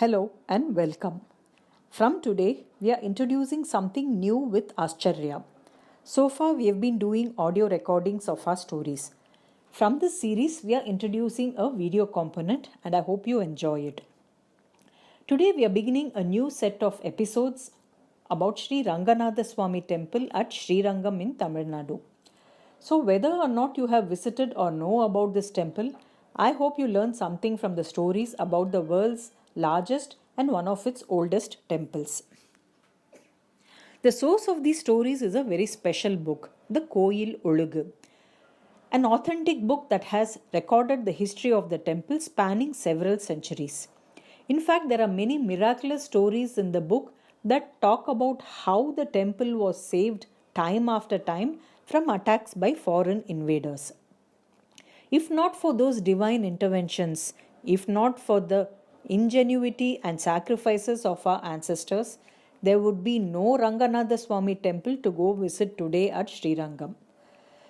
Hello and welcome. From today, we are introducing something new with Ascharya. So far, we have been doing audio recordings of our stories. From this series, we are introducing a video component and I hope you enjoy it. Today, we are beginning a new set of episodes about Sri Ranganatha Swami Temple at Srirangam in Tamil Nadu. So, whether or not you have visited or know about this temple, I hope you learn something from the stories about the world's largest and one of its oldest temples. The source of these stories is a very special book, the Koyil Olugu, an authentic book that has recorded the history of the temple spanning several centuries. In fact, there are many miraculous stories in the book that talk about how the temple was saved time after time from attacks by foreign invaders. If not for those divine interventions, if not for the ingenuity and sacrifices of our ancestors, there would be no Ranganatha Swami temple to go visit today at Srirangam.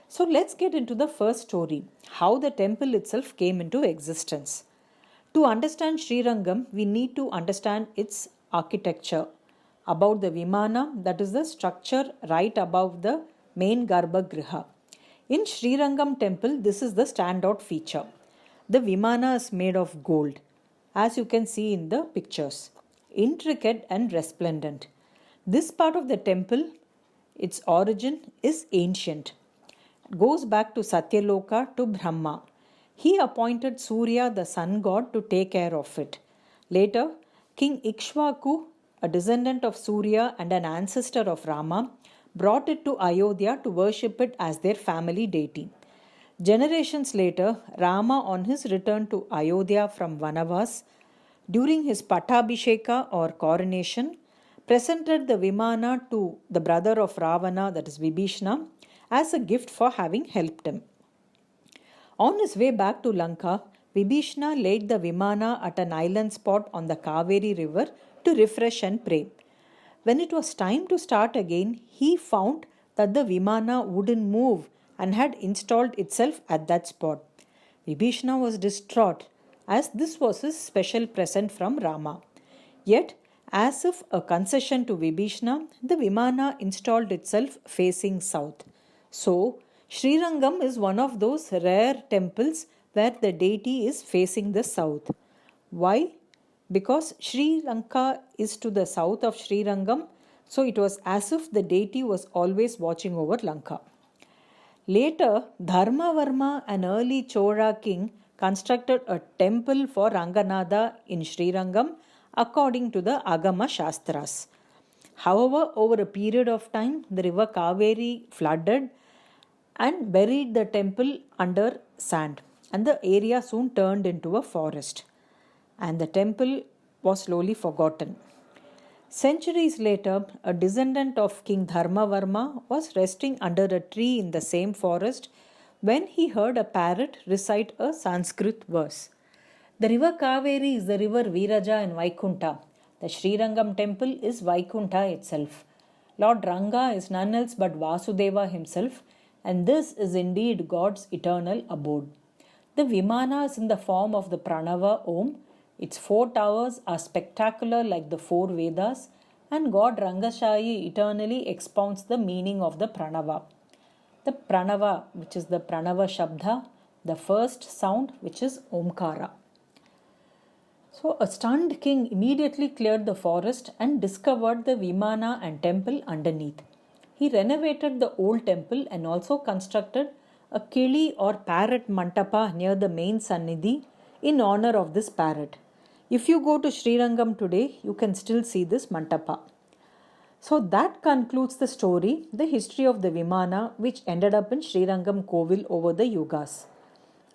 So let's get into the first story, how the temple itself came into existence. To understand Srirangam, we need to understand its architecture. About the Vimana, that is the structure right above the main Garbhagriha. In Srirangam temple, this is the standout feature. The Vimana is made of gold, as you can see in the pictures, intricate and resplendent. This part of the temple, its origin is ancient. It goes back to Satyaloka to Brahma. He appointed Surya, the sun god, to take care of it. Later, King Ikshvaku, a descendant of Surya and an ancestor of Rama, brought it to Ayodhya to worship it as their family deity. Generations later, Rama, on his return to Ayodhya from Vanavas, during his Pattabhisheka or coronation, presented the Vimana to the brother of Ravana, that is Vibhishana, as a gift for having helped him. On his way back to Lanka, Vibhishana laid the Vimana at an island spot on the Kaveri river to refresh and pray. When it was time to start again, he found that the Vimana wouldn't move and had installed itself at that spot. Vibhishana was distraught, as this was his special present from Rama. Yet, as if a concession to Vibhishana, the Vimana installed itself facing south. So, Srirangam is one of those rare temples where the deity is facing the south. Why? Because Sri Lanka is to the south of Srirangam, so it was as if the deity was always watching over Lanka. Later, Dharmavarma, an early Chola king, constructed a temple for Ranganatha in Srirangam according to the Agama Shastras. However, over a period of time, the river Kaveri flooded and buried the temple under sand, and the area soon turned into a forest, and the temple was slowly forgotten. Centuries later, a descendant of King Dharmavarma was resting under a tree in the same forest when he heard a parrot recite a Sanskrit verse. The river Kaveri is the river Viraja and Vaikunta. The Srirangam temple is Vaikunta itself. Lord Ranga is none else but Vasudeva himself, and this is indeed God's eternal abode. The Vimana is in the form of the Pranava Om. Its 4 towers are spectacular like the 4 Vedas, and God Rangashayi eternally expounds the meaning of the Pranava. The Pranava, which is the Pranava Shabda, the first sound, which is Omkara. So, a stunned king immediately cleared the forest and discovered the Vimana and temple underneath. He renovated the old temple and also constructed a Kili or parrot mantapa near the main Sannidhi in honor of this parrot. If you go to Srirangam today, you can still see this mantapa. So that concludes the story, the history of the Vimana, which ended up in Srirangam Kovil over the Yugas.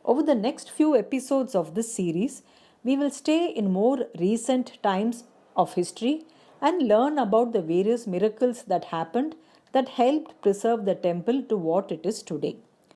Over the next few episodes of this series, we will stay in more recent times of history and learn about the various miracles that happened that helped preserve the temple to what it is today.